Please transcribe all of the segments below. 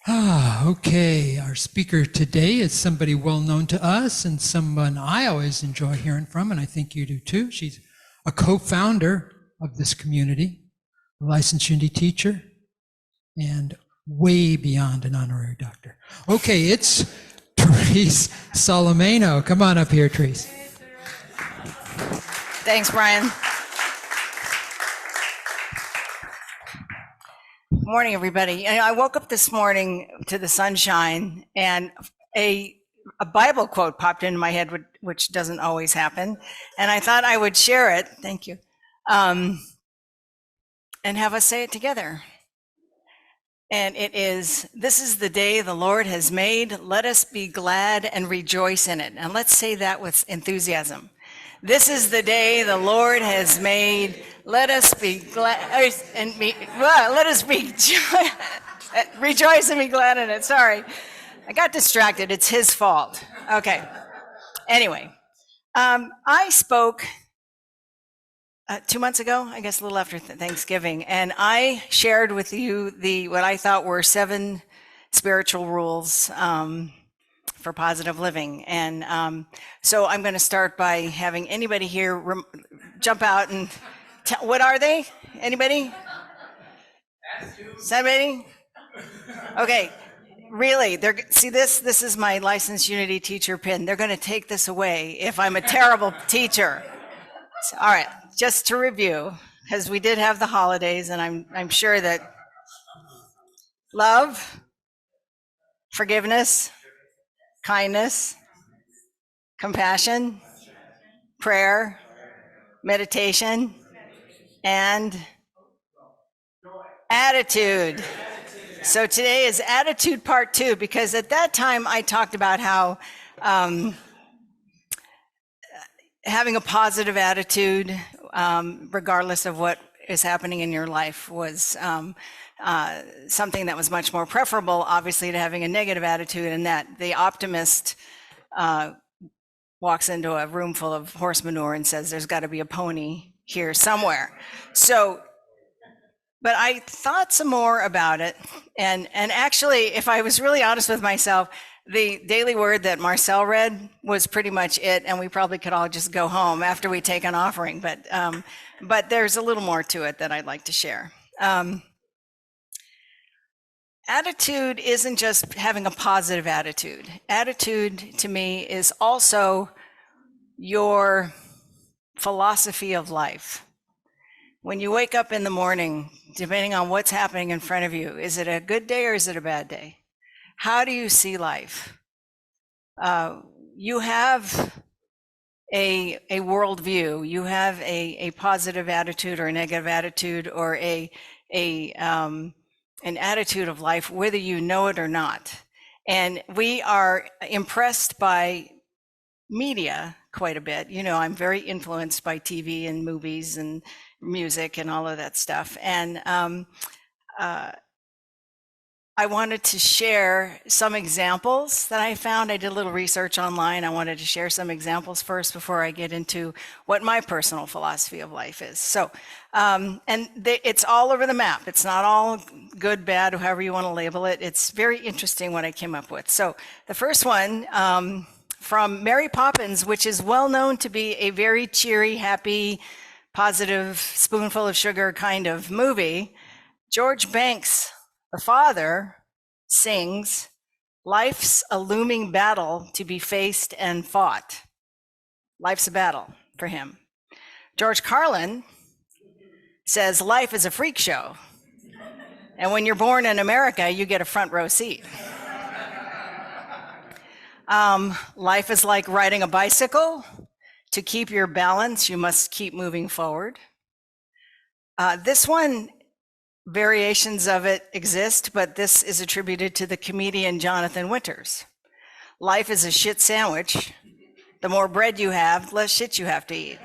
Okay, our speaker today is somebody well known to us and someone I always enjoy hearing from, and I think you do too. She's a co-founder of this community, a licensed Unity teacher, and way beyond an honorary doctor. Okay, it's Therese Solimeno. Come on up here, Therese. Thanks, Brian. Good morning, everybody. I woke up this morning to the sunshine, and a Bible quote popped into my head, which doesn't always happen, and I thought I would share it. Thank you, and have us say it together. And it is, "This is the day the Lord has made. Let us be glad and rejoice in it." And let's say that with enthusiasm. This is the day the Lord has made. Let us be glad and let us be rejoice and be glad in it. Sorry, I got distracted. It's his fault. Okay. Anyway, I spoke 2 months ago, I guess a little after Thanksgiving, and I shared with you what I thought were 7 spiritual rules for positive living. And so I'm going to start by having anybody here jump out and what are they? Anybody? Somebody? Okay. Really, see this is my licensed Unity teacher pin. They're going to take this away if I'm a terrible teacher. So, all right, just to review, because we did have the holidays, and I'm sure that love, forgiveness, kindness, compassion, prayer, meditation, and attitude. So today is attitude part 2, because at that time I talked about how having a positive attitude, regardless of what is happening in your life, was something that was much more preferable, obviously, to having a negative attitude, and that the optimist walks into a room full of horse manure and says, "There's got to be a pony here somewhere." So, but I thought some more about it, and actually, if I was really honest with myself, the daily word that Marcel read was pretty much it, and we probably could all just go home after we take an offering. But there's a little more to it that I'd like to share. Attitude isn't just having a positive attitude. Attitude, to me, is also your philosophy of life. When you wake up in the morning, depending on what's happening in front of you, is it a good day or is it a bad day? How do you see life? You have a worldview. You have a positive attitude or a negative attitude, or an attitude of life, whether you know it or not. And we are impressed by media quite a bit. You know, I'm very influenced by TV and movies and music and all of that stuff. And I wanted to share some examples that I found. I did a little research online. I wanted to share some examples first before I get into what my personal philosophy of life is. So, it's all over the map. It's not all good, bad, however you want to label it. It's very interesting what I came up with. So the first one, from Mary Poppins, which is well known to be a very cheery, happy, positive, spoonful of sugar kind of movie, George Banks, the father, sings, "Life's a looming battle to be faced and fought." Life's a battle for him. George Carlin says, "Life is a freak show. And when you're born in America, you get a front row seat." Life is like riding a bicycle. To keep your balance, you must keep moving forward. This one, variations of it exist, but this is attributed to the comedian Jonathan Winters. "Life is a shit sandwich. The more bread you have, the less shit you have to eat."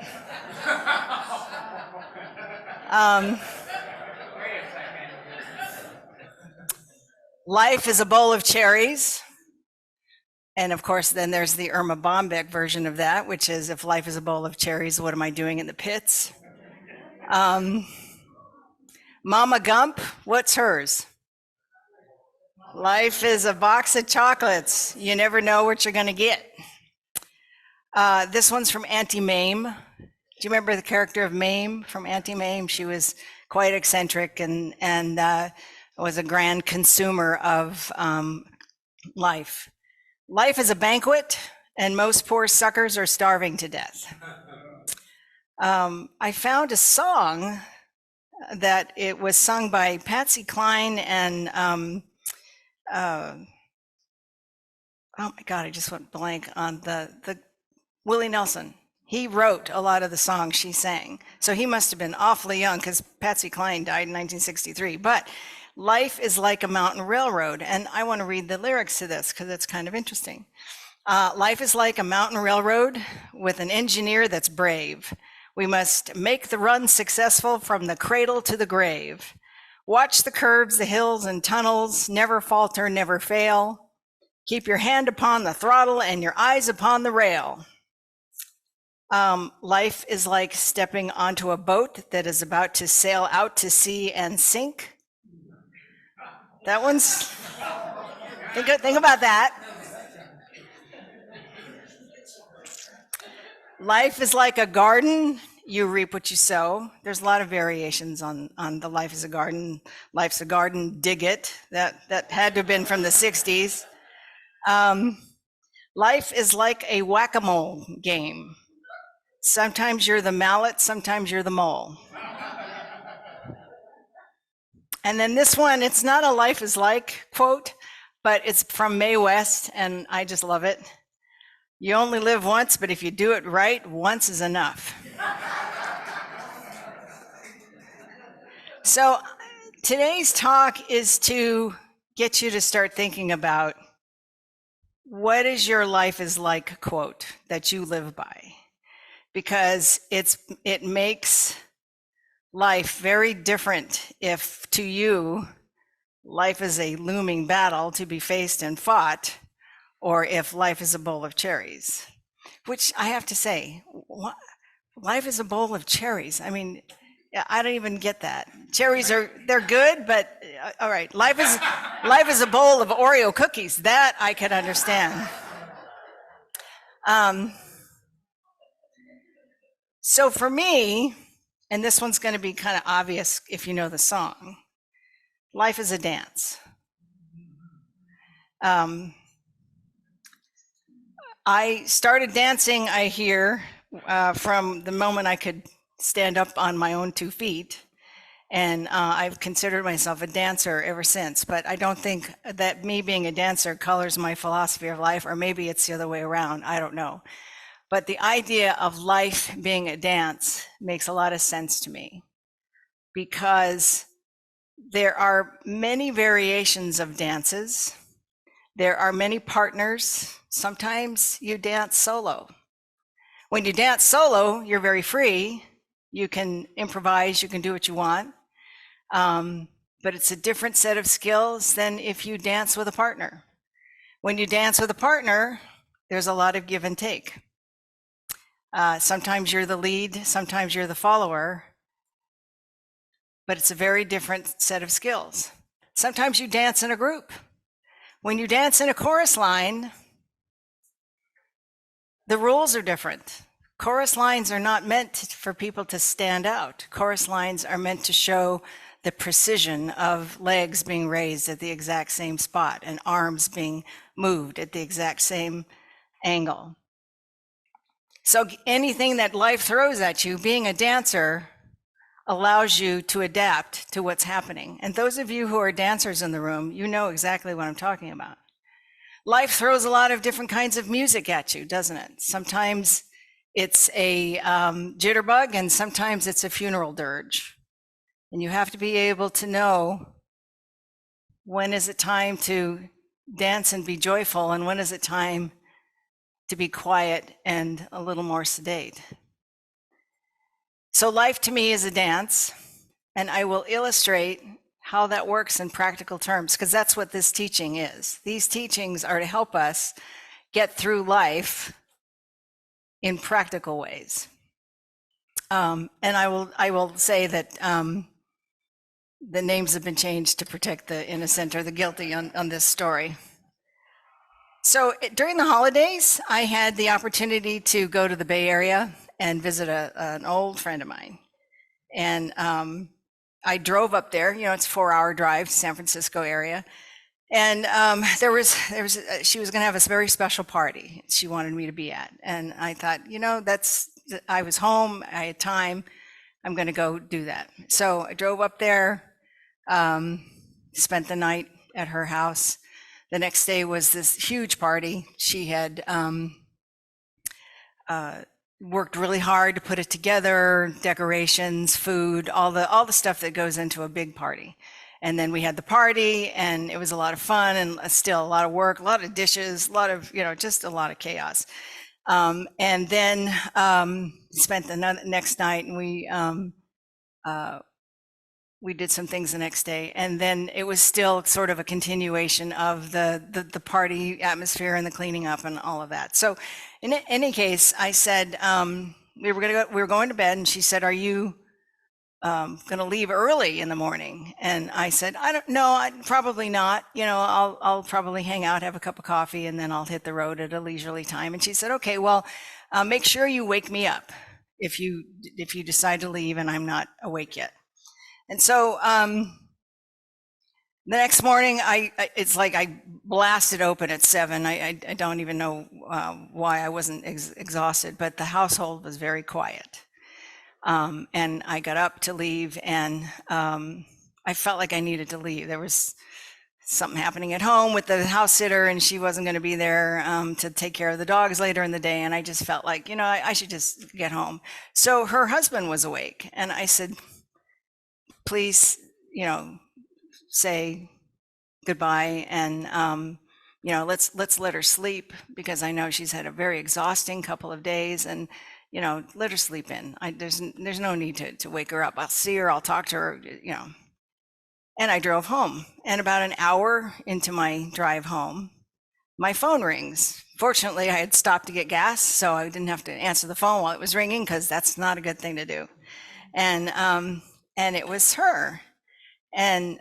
"Life is a bowl of cherries." And of course, then there's the Irma Bombeck version of that, which is, "If life is a bowl of cherries, what am I doing in the pits?" Mama Gump, what's hers? Life is a box of chocolates. You never know what you're going to get. This one's from Auntie Mame. Do you remember the character of Mame from Auntie Mame? She was quite eccentric and was a grand consumer of life. Life is a banquet, and most poor suckers are starving to death. I found a song that it was sung by Patsy Cline and oh my God, I just went blank on the Willie Nelson. He wrote a lot of the songs she sang. So he must have been awfully young because Patsy Cline died in 1963. But life is like a mountain railroad. And I want to read the lyrics to this because it's kind of interesting. Life is like a mountain railroad with an engineer that's brave. We must make the run successful from the cradle to the grave. Watch the curves, the hills and tunnels, never falter, never fail. Keep your hand upon the throttle and your eyes upon the rail. Life is like stepping onto a boat that is about to sail out to sea and sink. That one's, think about that. Life is like a garden. You reap what you sow. There's a lot of variations on the life is a garden. Life's a garden, dig it. That had to have been from the 60s. Life is like a whack-a-mole game. Sometimes you're the mallet, sometimes you're the mole. And then this one, it's not a life is like quote, but it's from Mae West, and I just love it. You only live once, but if you do it right, once is enough. So today's talk is to get you to start thinking about what is your life is like quote that you live by, because it makes life very different if to you life is a looming battle to be faced and fought, or if life is a bowl of cherries, which I have to say, life is a bowl of cherries. I mean, I don't even get that. Cherries they're good, but all right. Life is a bowl of Oreo cookies. That I can understand. So for me, and this one's going to be kind of obvious if you know the song, life is a dance. I started dancing, I hear, from the moment I could stand up on my own 2 feet. And I've considered myself a dancer ever since. But I don't think that me being a dancer colors my philosophy of life, or maybe it's the other way around. I don't know. But the idea of life being a dance makes a lot of sense to me, because there are many variations of dances. There are many partners. Sometimes you dance solo. When you dance solo, you're very free. You can improvise, you can do what you want. But it's a different set of skills than if you dance with a partner. When you dance with a partner, there's a lot of give and take. Sometimes you're the lead, sometimes you're the follower, but it's a very different set of skills. Sometimes you dance in a group. When you dance in a chorus line, the rules are different. Chorus lines are not meant for people to stand out. Chorus lines are meant to show the precision of legs being raised at the exact same spot and arms being moved at the exact same angle. So anything that life throws at you, being a dancer allows you to adapt to what's happening. And those of you who are dancers in the room, you know exactly what I'm talking about. Life throws a lot of different kinds of music at you, doesn't it? Sometimes it's a jitterbug, and sometimes it's a funeral dirge. And you have to be able to know when is it time to dance and be joyful, and when is it time to be quiet and a little more sedate. So life to me is a dance, and I will illustrate how that works in practical terms, because that's what this teaching is. These teachings are to help us get through life in practical ways. And I will say that the names have been changed to protect the innocent or the guilty on this story. So during the holidays, I had the opportunity to go to the Bay Area and visit an old friend of mine. And I drove up there, it's a 4-hour drive to San Francisco area. And she was going to have a very special party she wanted me to be at. And I thought, I was home, I had time, I'm going to go do that. So I drove up there, spent the night at her house. The next day was this huge party. She had worked really hard to put it together, decorations, food, all the stuff that goes into a big party. And then we had the party, and it was a lot of fun, and still a lot of work, a lot of dishes, a lot of, just a lot of chaos. And then spent the next night, and we did some things the next day. And then it was still sort of a continuation of the party atmosphere and the cleaning up and all of that. So in any case, I said, we were going to bed, and she said, "Are you going to leave early in the morning?" And I said, "I don't know, probably not. I'll probably hang out, have a cup of coffee, and then I'll hit the road at a leisurely time." And she said, "Okay, well, make sure you wake me up if you decide to leave and I'm not awake yet." And so the next morning, it's like I blasted open at 7. I don't even know why I wasn't exhausted, but the household was very quiet. And I got up to leave, and I felt like I needed to leave. There was something happening at home with the house sitter, and she wasn't going to be there to take care of the dogs later in the day. And I just felt like, I should just get home. So her husband was awake, and I said, "Please, say goodbye, and let's let her sleep, because I know she's had a very exhausting couple of days, and let her sleep in. There's no need to wake her up. I'll see her, I'll talk to her, And I drove home, and about an hour into my drive home, my phone rings. Fortunately, I had stopped to get gas, so I didn't have to answer the phone while it was ringing, because that's not a good thing to do. And it was her. And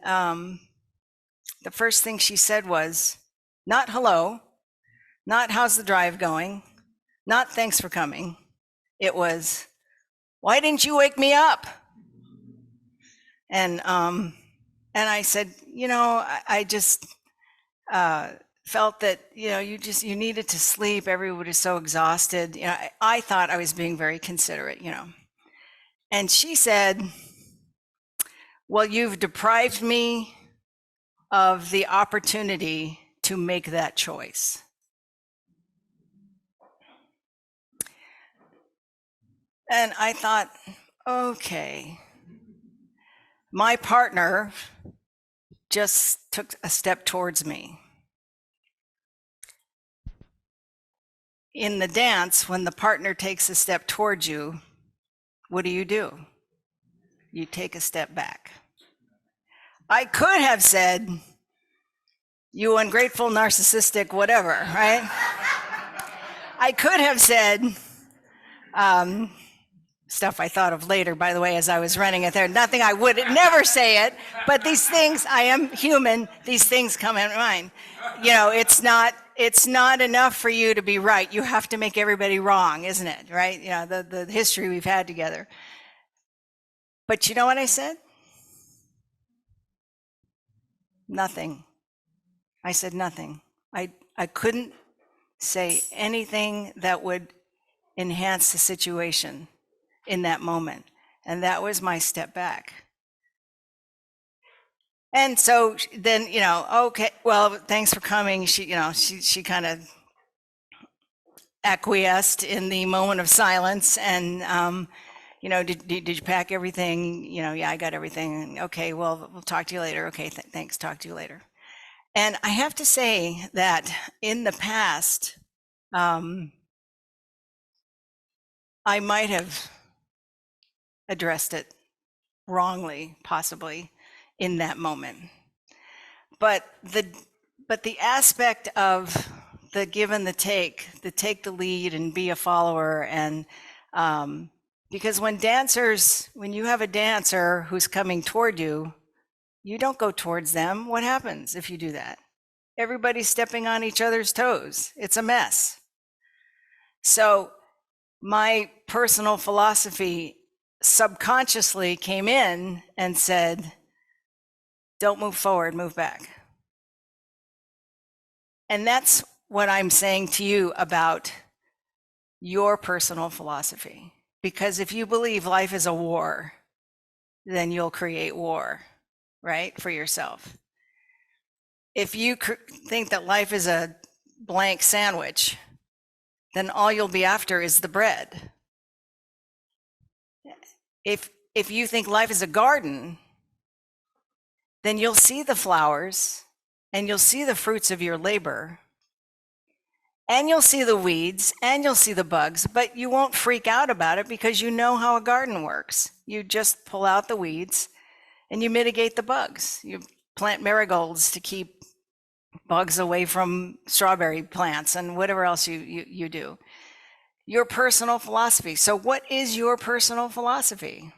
the first thing she said was, not hello, not how's the drive going, not thanks for coming. It was, why didn't you wake me up? And I said, I just felt that, you needed to sleep. Everybody was so exhausted. I thought I was being very considerate, And she said, well, you've deprived me of the opportunity to make that choice. And I thought, okay, my partner just took a step towards me. In the dance, when the partner takes a step towards you, what do? You take a step back. I could have said, you ungrateful, narcissistic, whatever, right? I could have said, stuff I thought of later, by the way, as I was running it there. Nothing, I would never say it, but these things, I am human, these things come in mind. It's not enough for you to be right. You have to make everybody wrong, isn't it, right? The history we've had together. But you know what I said? Nothing. I said nothing. I couldn't say anything that would enhance the situation in that moment. And that was my step back. And so then, okay, well, thanks for coming. She kind of acquiesced in the moment of silence, and did you pack everything? Yeah, I got everything. Okay, well, we'll talk to you later. Okay, thanks, talk to you later. And I have to say that in the past, I might have addressed it wrongly, possibly, in that moment. But the aspect of the give and the take the lead and be a follower, and because when you have a dancer who's coming toward you, You don't go towards them. What happens if you do that? Everybody's stepping on each other's toes. It's a mess. So my personal philosophy subconsciously came in and said, don't move forward, move back. And that's what I'm saying to you about your personal philosophy. Because if you believe life is a war, then you'll create war, right, for yourself. If you think that life is a blank sandwich, then all you'll be after is the bread. If you think life is a garden, then you'll see the flowers and you'll see the fruits of your labor and you'll see the weeds and you'll see the bugs, but you won't freak out about it because you know how a garden works. You just pull out the weeds and you mitigate the bugs. You plant marigolds to keep bugs away from strawberry plants and whatever else you do. Your personal philosophy. So what is your personal philosophy?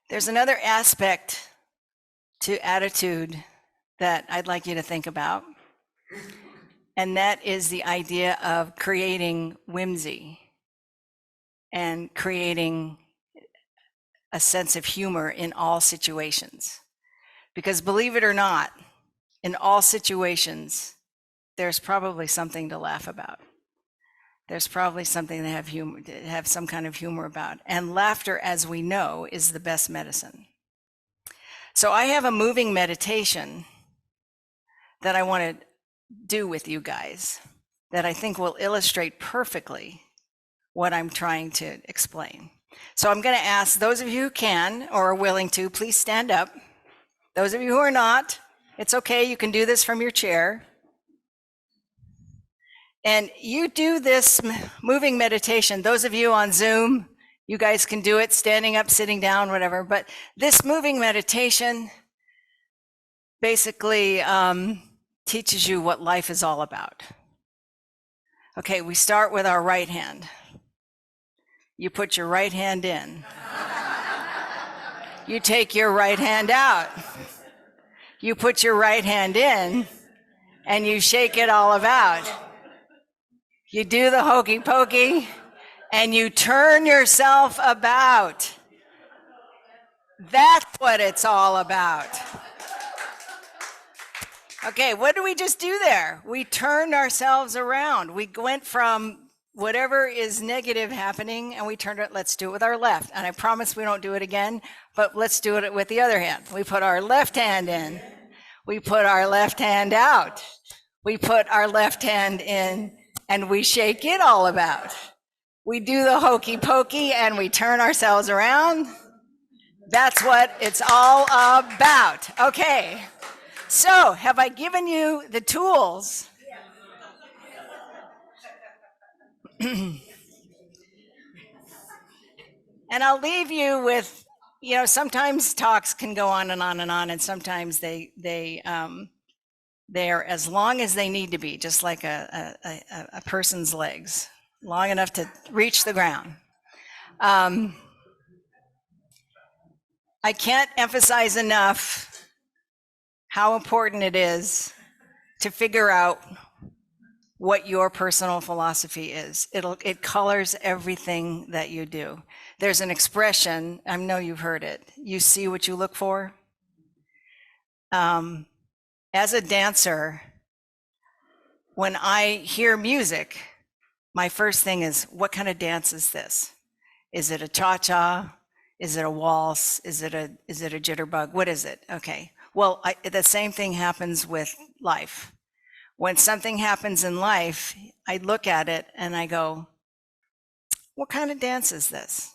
There's another aspect to attitude that I'd like you to think about, and that is the idea of creating whimsy and creating a sense of humor in all situations. Because believe it or not, in all situations, there's probably something to laugh about. There's probably something to have humor, to have some kind of humor about. And laughter, as we know, is the best medicine. So I have a moving meditation that I want to do with you guys that I think will illustrate perfectly what I'm trying to explain. So I'm going to ask those of you who can or are willing to, please stand up. Those of you who are not, it's okay. You can do this from your chair. And you do this moving meditation. Those of you on Zoom, you guys can do it standing up, sitting down, whatever. But this moving meditation basically teaches you what life is all about. Okay, we start with our right hand. You put your right hand in. You take your right hand out. You put your right hand in and you shake it all about. You do the hokey pokey and you turn yourself about. That's what it's all about. Okay, what did we just do there? We turned ourselves around. We went from whatever is negative happening and we turned it, let's do it with our left. And I promise we don't do it again, but let's do it with the other hand. We put our left hand in. We put our left hand out. We put our left hand in and we shake it all about. We do the hokey pokey and we turn ourselves around. That's what it's all about. Okay. So, have I given you the tools? And I'll leave you with, sometimes talks can go on and on and on, and sometimes they're as long as they need to be, just like a person's legs, long enough to reach the ground. I can't emphasize enough how important it is to figure out what your personal philosophy is. It colors everything that you do. There's an expression, I know you've heard it, you see what you look for. As a dancer, when I hear music, my first thing is, what kind of dance is this? Is it a cha-cha? Is it a waltz? Is it a jitterbug? What is it? Okay. Well, the same thing happens with life. When something happens in life, I look at it and I go, what kind of dance is this?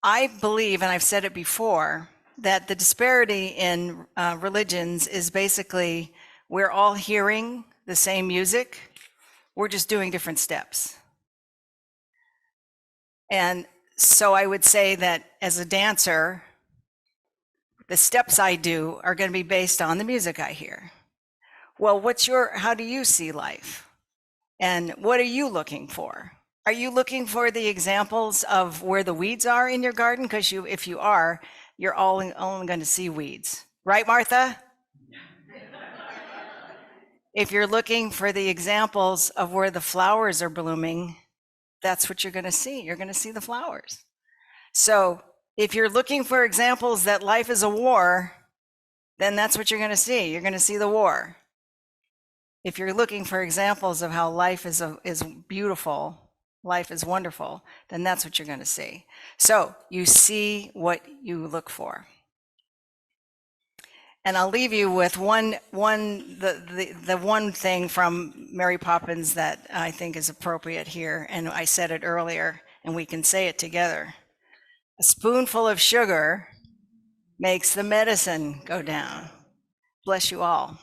I believe, and I've said it before, that the disparity in religions is basically we're all hearing the same music, we're just doing different steps. And so I would say that as a dancer, the steps I do are going to be based on the music I hear. Well, how do you see life? And what are you looking for? Are you looking for the examples of where the weeds are in your garden? Because if you are, you're only going to see weeds. Right, Martha? If you're looking for the examples of where the flowers are blooming, that's what you're going to see. You're going to see the flowers. So if you're looking for examples that life is a war, then that's what you're going to see. You're going to see the war. If you're looking for examples of how life is beautiful, life is wonderful, then that's what you're going to see. So you see what you look for. And I'll leave you with the one thing from Mary Poppins that I think is appropriate here, and I said it earlier, and we can say it together. A spoonful of sugar makes the medicine go down. Bless you all.